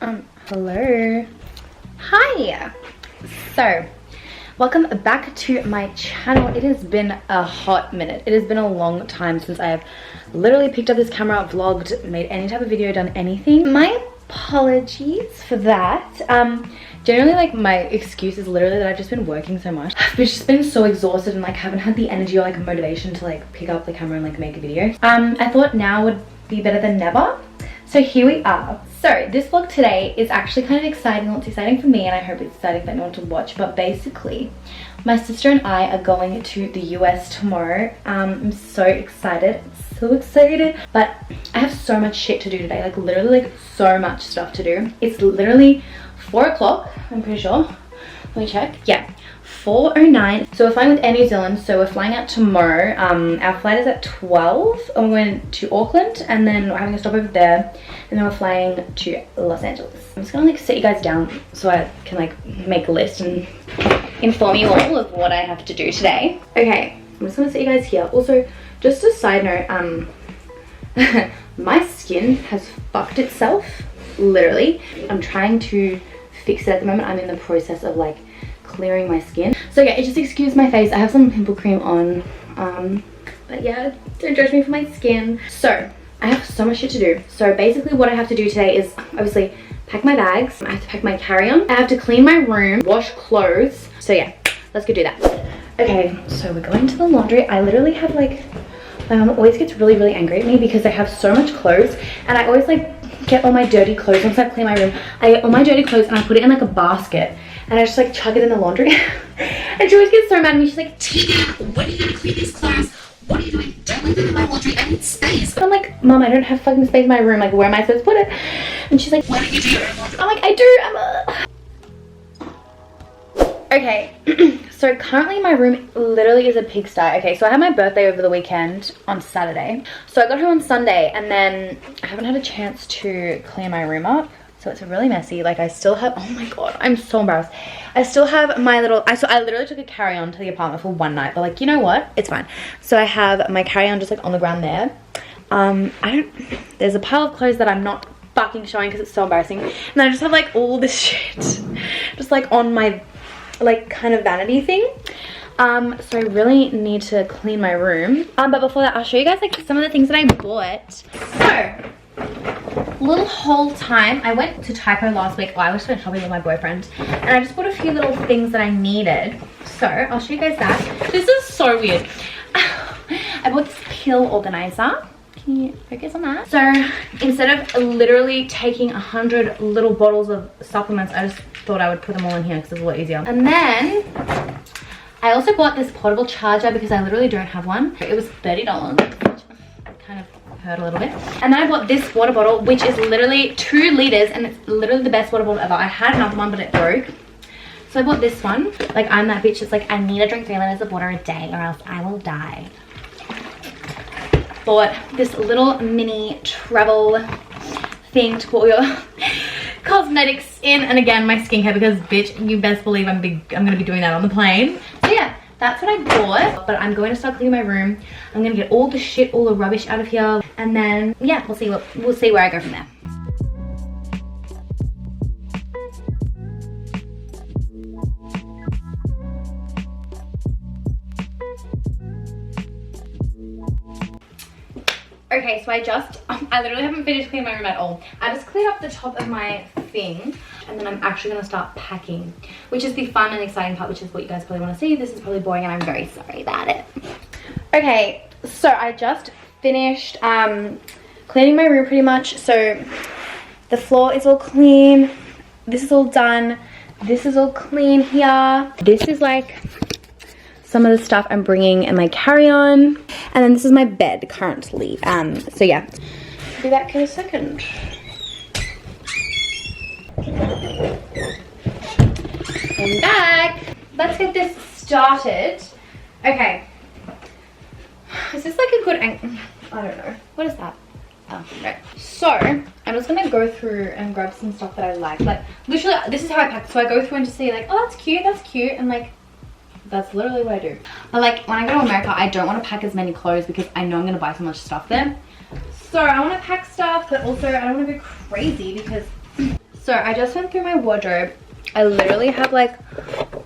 Hello. Hi. So, welcome back to my channel. It has been a hot minute. It has been a long time since I have literally picked up this camera, vlogged, made any type of video, done anything. My apologies for that. Generally, like, my excuse is literally that I've just been working so much. I've just been so exhausted and like haven't had the energy or like motivation to like pick up the camera and like make a video. I thought now would be better than never. So here we are. So this vlog today is actually kind of exciting. Well, it's exciting for me and I hope it's exciting for anyone to watch. But basically, my sister and I are going to the US tomorrow. I'm so excited. So excited. But I have so much shit to do today. Like literally like so much stuff to do. It's literally 4 o'clock, I'm pretty sure. Let me check. Yeah. 4:09. So we're flying with Air New Zealand, so we're flying out tomorrow. Our flight is at 12 and we're going to Auckland and then we're having a stop over there and then we're flying to Los Angeles. I'm just gonna like sit you guys down so I can like make a list and inform you all of what I have to do today. Okay, I'm just gonna sit you guys here. Also, just a side note, my skin has fucked itself, literally. I'm trying to fix it at the moment. I'm in the process of like clearing my skin. So yeah, just excuse my face. I have some pimple cream on. But yeah, don't judge me for my skin. So I have so much shit to do. So basically what I have to do today is obviously pack my bags. I have to pack my carry-on. I have to clean my room, wash clothes. So yeah, let's go do that. Okay, so we're going to the laundry. I literally have like, my mom always gets really angry at me because I have so much clothes and I always like get all my dirty clothes. Once I clean my room, I get all my dirty clothes and I put it in like a basket and I just like chuck it in the laundry. And she always gets so mad at me. She's like, Teagan, when are you gonna clean these clothes? What are you doing? Don't leave them in my laundry. I need space. I'm like, Mom, I don't have fucking space in my room. Like, where am I supposed to put it? And she's like, why don't you do your own laundry? I'm like, I do. Okay, so currently my room literally is a pigsty. Okay, so I had my birthday over the weekend on Saturday. So I got home on Sunday and then I haven't had a chance to clean my room up. So it's really messy. Like I still have, oh my God, I'm so embarrassed. I still have my little, I literally took a carry-on to the apartment for one night, but like, you know what? It's fine. So I have my carry-on just like on the ground there. There's a pile of clothes that I'm not fucking showing because it's so embarrassing. And I just have like all this shit just like on my like kind of vanity thing. So I really need to clean my room. But before that, I'll show you guys like some of the things that I bought. So, little haul time. I went to Typo last week. I was going shopping with my boyfriend and I just bought a few little things that I needed. So I'll show you guys that. This is so weird. I bought this pill organizer. Can you focus on that? So instead of literally taking 100 little bottles of supplements, I just thought I would put them all in here because it's a lot easier. And then I also bought this portable charger because I literally don't have one. It was $30, which kind of hurt a little bit. And then I bought this water bottle, which is literally 2 liters and it's literally the best water bottle ever. I had another one, but it broke. So I bought this one. Like, I'm that bitch that's like, I need to drink 3 liters of water a day or else I will die. Bought this little mini travel thing to put all your cosmetics in, and again my skincare because bitch, you best believe I'm gonna be doing that on the plane. So yeah, that's what I bought. But I'm going to start cleaning my room. I'm gonna get all the shit, all the rubbish out of here, and then yeah, we'll see where I go from there. Okay, so I literally haven't finished cleaning my room at all. I just cleared up the top of my thing and then I'm actually gonna start packing, which is the fun and exciting part, which is what you guys probably wanna see. This is probably boring and I'm very sorry about it. Okay, so I just finished cleaning my room pretty much. So the floor is all clean. This is all done. This is all clean here. This is like some of the stuff I'm bringing in my carry-on. And then this is my bed currently. So yeah, I'll be back in a second. I'm back. Let's get this started. Okay. Is this like a good angle? I don't know. What is that? Oh, no. So, I'm just gonna go through and grab some stuff that I like. Like, literally, this is how I pack. So I go through and just see like, oh, that's cute, and like, that's literally what I do. But like, when I go to America, I don't want to pack as many clothes because I know I'm gonna buy so much stuff there. So I want to pack stuff, but also I don't want to go crazy because So I just went through my wardrobe. I literally have like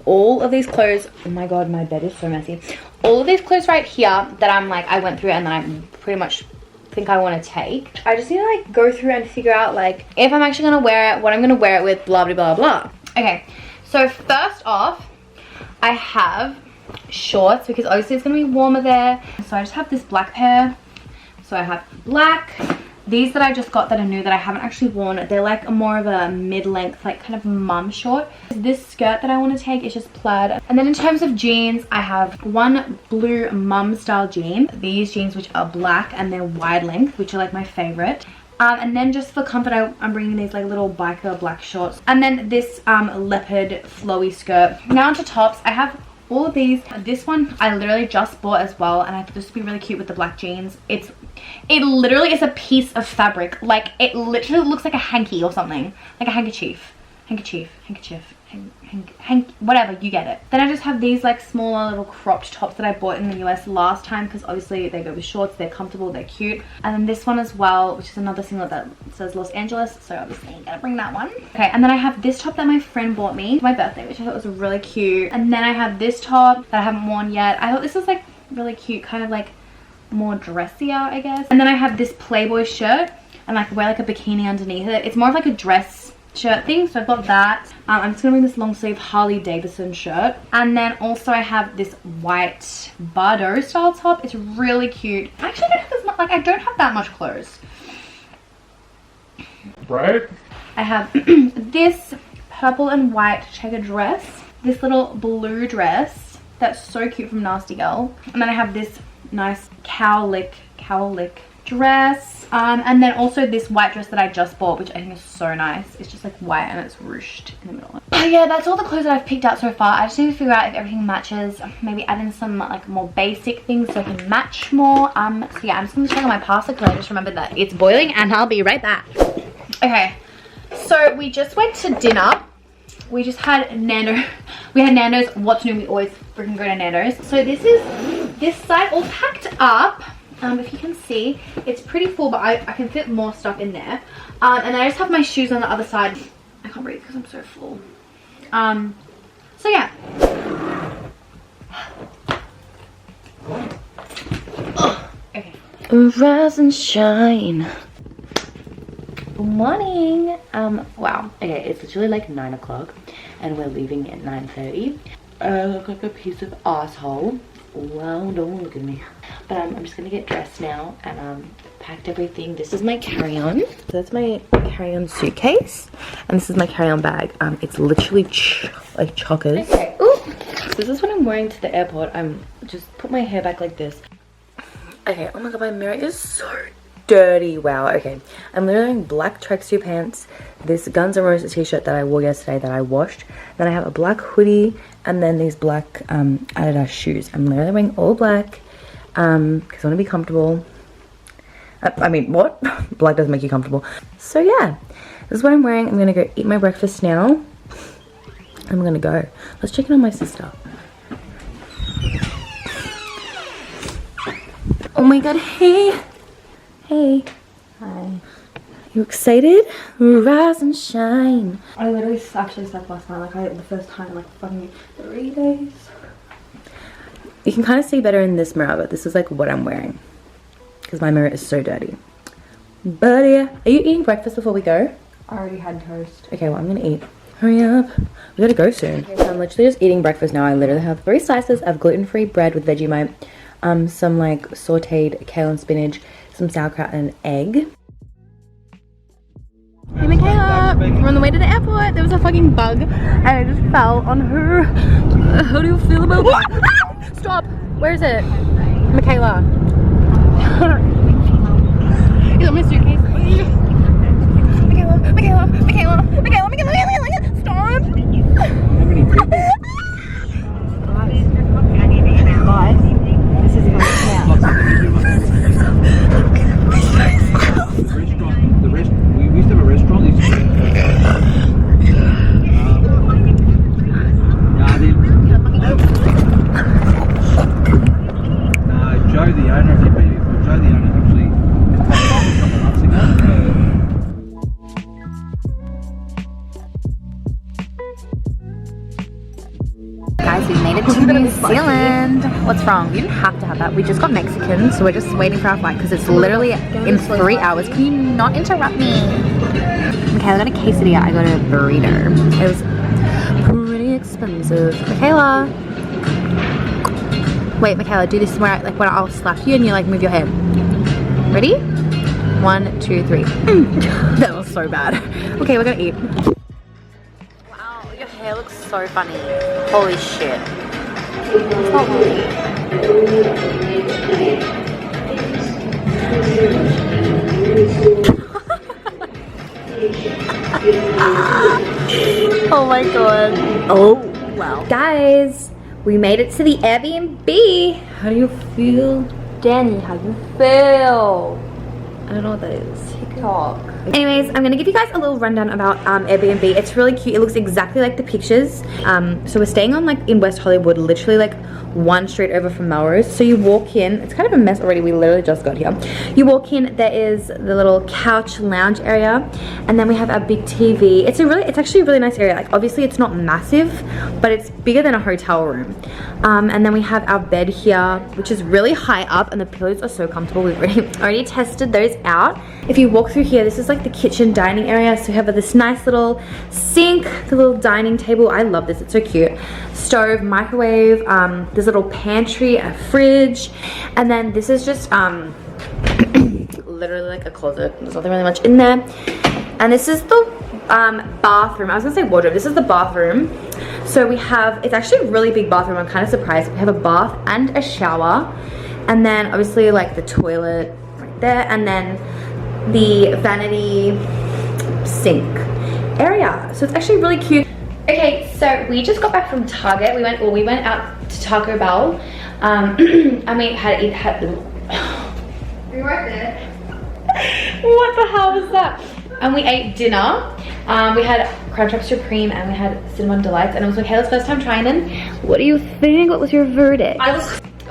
all of these clothes. Oh my god, my bed is so messy. All of these clothes right here that I'm like, I went through and then I pretty much think I want to take. I just need to like go through and figure out like if I'm actually gonna wear it, what I'm gonna wear it with, blah blah blah blah. Okay, so first off, I have shorts because obviously it's gonna be warmer there. So I just have this black pair. So I have black. These that I just got that are new that I haven't actually worn, they're like more of a mid-length, like kind of mum short. This skirt that I want to take is just plaid. And then in terms of jeans, I have one blue mum style jean. These jeans which are black and they're wide length, which are like my favorite. And then just for comfort, I'm bringing these like little biker black shorts. And then this leopard flowy skirt. Now onto tops, I have all of these. This one I literally just bought as well, and I thought this would be really cute with the black jeans. It literally is a piece of fabric. Like it literally looks like a hanky or something, like a handkerchief, whatever, you get it. Then I just have these like smaller little cropped tops that I bought in the US last time because obviously they go with shorts, they're comfortable, they're cute. And then this one as well, which is another singlet that says Los Angeles, so obviously you gotta bring that one. Okay, and then I have this top that my friend bought me for my birthday, which I thought was really cute. And then I have this top that I haven't worn yet. I thought this was like really cute, kind of like more dressier, I guess. And then I have this Playboy shirt and like wear like a bikini underneath it. It's more of like a dress shirt thing, so I've got that. I'm just gonna bring this long sleeve Harley Davidson shirt. And then also I have this white Bardot style top. It's really cute. I actually don't have as much, like I don't have that much clothes. Right? I have this purple and white checkered dress, this little blue dress that's so cute from Nasty Girl, and then I have this nice cowlick dress, and then also this white dress that I just bought, which I think is so nice. It's just like white and it's ruched in the middle. But yeah, that's all the clothes that I've picked out so far. I just need to figure out if everything matches, maybe add in some like more basic things so I can match more. So yeah, I'm just gonna check on my pasta because I just remembered that it's boiling and I'll be right back. Okay, so we just went to dinner. We just had Nando's. We had Nando's. What's new? We always freaking go to Nando's. So this is this side all packed up. If you can see, it's pretty full, but I can fit more stuff in there. And I just have my shoes on the other side. I can't breathe because I'm so full. So yeah. Oh, okay. Rise and shine. Good morning. Wow. Okay, it's literally like 9 o'clock and we're leaving at 9:30. I look like a piece of asshole. Wow, don't look at me. But I'm just gonna get dressed now and packed everything. This is my carry-on. So that's my carry-on suitcase, and this is my carry-on bag. It's literally like chockers. Okay. Ooh. So this is what I'm wearing to the airport. I'm just put my hair back like this. Okay. Oh my god, my mirror is so dirty. Wow. Okay, I'm literally wearing black tracksuit pants, this Guns N' Roses t-shirt that I wore yesterday that I washed, then I have a black hoodie, and then these black Adidas shoes. I'm literally wearing all black because I want to be comfortable. I mean, what? Black doesn't make you comfortable. So yeah, this is what I'm wearing. I'm gonna go eat my breakfast now. I'm gonna go. Let's check in on my sister. Oh my god, hey. Hey. Hi. You excited? Rise and shine. I literally actually slept last night, like the first time in like fucking 3 days. You can kind of see better in this mirror, but this is like what I'm wearing. Because my mirror is so dirty. But yeah. Are you eating breakfast before we go? I already had toast. Okay, well I'm gonna eat. Hurry up. We gotta go soon. Okay, so I'm literally just eating breakfast now. I literally have 3 slices of gluten-free bread with Vegemite. Some like sauteed kale and spinach, some sauerkraut and an egg. Hey Mikaela, we're on the way to the airport. There was a fucking bug and I just fell on her. How do you feel about it? Stop! Where is it? Mikaela. Is it my suitcase? Mikaela, stop! Guys, this is going We used to have a restaurant. Joe, the owner, actually, a couple of months ago, Guys, we made it to New Zealand. What's wrong? We didn't have to have that. We just got Mexican, so we're just waiting for our flight because it's literally in 3 hours. Can you not interrupt me? Mikaela got a quesadilla. I got a burrito. It was pretty expensive. Mikaela. Wait, Mikaela, do this where when I'll slap you and you like move your head. Ready? 1, 2, 3. That was so bad. Okay, we're gonna eat. Wow, your hair looks so funny. Holy shit. It's not really. Oh my god. Oh wow. Guys, we made it to the Airbnb. How do you feel? Danny, how do you feel? I don't know what that is. TikTok. Anyways, I'm gonna give you guys a little rundown about Airbnb. It's really cute. It looks exactly like the pictures. So we're staying on in West Hollywood, literally like 1 street over from Melrose. So you walk in, it's kind of a mess already, we literally just got here. You walk in, there is the little couch lounge area, and then we have our big TV. It's actually a really nice area. Like obviously it's not massive, but it's bigger than a hotel room. And then we have our bed here, which is really high up, and the pillows are so comfortable. We've already tested those out. If you walk through here, this is like the kitchen dining area. So we have this nice little sink, the little dining table. I love this, it's so cute. Stove, microwave, there's a little pantry, a fridge, and then this is just literally like a closet. There's nothing really much in there. And this is the bathroom. I was gonna say wardrobe. This is the bathroom. So we have, it's actually a really big bathroom. I'm kind of surprised. We have a bath and a shower, and then obviously like the toilet right there, and then the vanity sink area. So it's actually really cute. Okay, so we just got back from Target. We went out to Taco Bell, and we had you right there. What the hell was that? And we ate dinner. We had Crunchwrap Supreme and we had Cinnamon Delights, and it was Mikaela's first time trying them. What do you think? What was your verdict?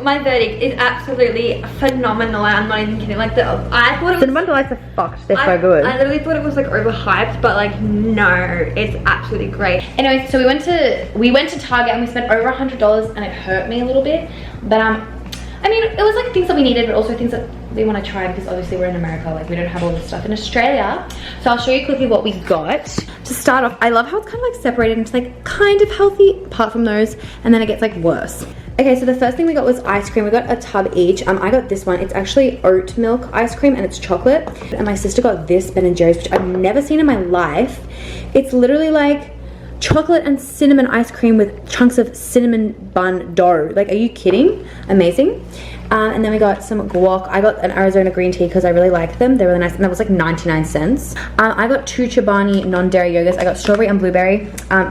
My verdict is absolutely phenomenal. I'm not even kidding. Like I thought it was, Cinnamon Delights are fucked. They're so good. I literally thought it was like overhyped, but like no, it's absolutely great. Anyway, so we went to Target and we spent over $100, and it hurt me a little bit. But I mean, it was like things that we needed, but also things that we want to try because obviously we're in America. Like we don't have all this stuff in Australia. So I'll show you quickly what we got. To start off, I love how it's kind of like separated into like kind of healthy apart from those, and then it gets like worse. Okay, so the first thing we got was ice cream. We got a tub each. I got this one. It's actually oat milk ice cream and it's chocolate. And my sister got this Ben & Jerry's, which I've never seen in my life. It's literally like chocolate and cinnamon ice cream with chunks of cinnamon bun dough. Like, are you kidding? Amazing. And then we got some guac. I got an Arizona green tea because I really like them. They're really nice, and that was like 99 cents. I got 2 Chobani non-dairy yogurts. I got strawberry and blueberry.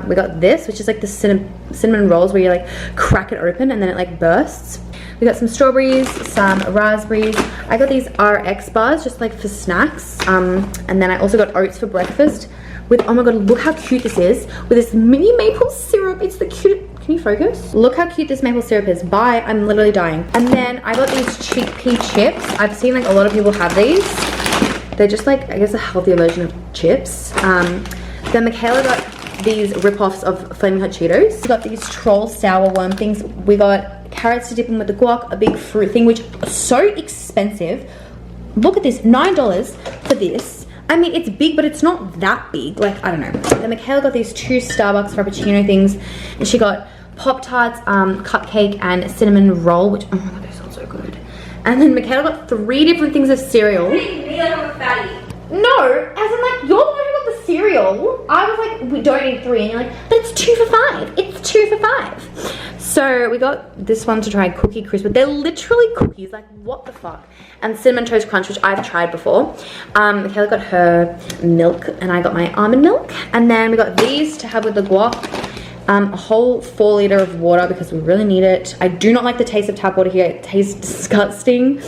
We got this, which is like the cinnamon rolls where you like crack it open and then it like bursts. We got some strawberries, some raspberries. I got these RX bars just like for snacks. And then I also got oats for breakfast with, oh my god, look how cute this is, with this mini maple syrup. It's the cutest. Can you focus? Look how cute this maple syrup is. Bye, I'm literally dying. And then I got these chickpea chips. I've seen like a lot of people have these. They're just like, I guess, a healthier version of chips. Then Mikaela got these rip-offs of Flaming Hot Cheetos. We got these troll sour worm things. We got carrots to dip in with the guac, a big fruit thing, which is so expensive. Look at this, $9 for this. I mean, it's big, but it's not that big. Like, I don't know. Then Mikaela got these 2 Starbucks Frappuccino things, and she got Pop-Tarts, cupcake, and cinnamon roll, which, oh my god, they sound so good. And then Mikaela got 3 different things of cereal. Me like I'm a fatty. No, as in like, you're the one who got the cereal. I was like, we don't need 3, and you're like, but it's 2 for $5. It's 2 for $5. So we got this one to try, Cookie Crisp, but they're literally cookies, like what the fuck? And Cinnamon Toast Crunch, which I've tried before. Mikaela got her milk, and I got my almond milk. And then we got these to have with the guac. A whole 4 liter of water because we really need it. I do not like the taste of tap water here. It tastes disgusting.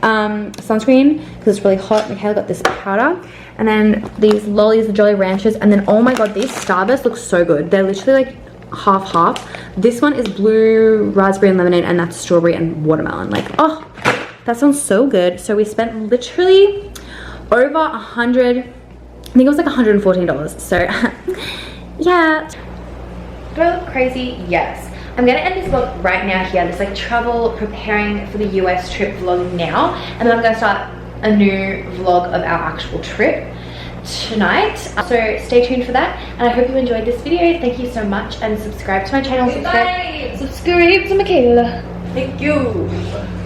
Sunscreen because it's really hot. Mikaela got this powder. And then these lollies, the Jolly Ranchers. And then, oh my god, these Starbursts look so good. They're literally like half. This one is blue raspberry and lemonade, and that's strawberry and watermelon. Like, oh, that sounds so good. So we spent literally over $100. I think it was like $114. So yeah. Do I look crazy? Yes. I'm gonna end this vlog right now here, this like travel preparing for the US trip vlog now, and then I'm gonna start a new vlog of our actual trip tonight. So stay tuned for that, and I hope you enjoyed this video. Thank you so much, and subscribe to my channel. Subscribe to Mikaela. Thank you.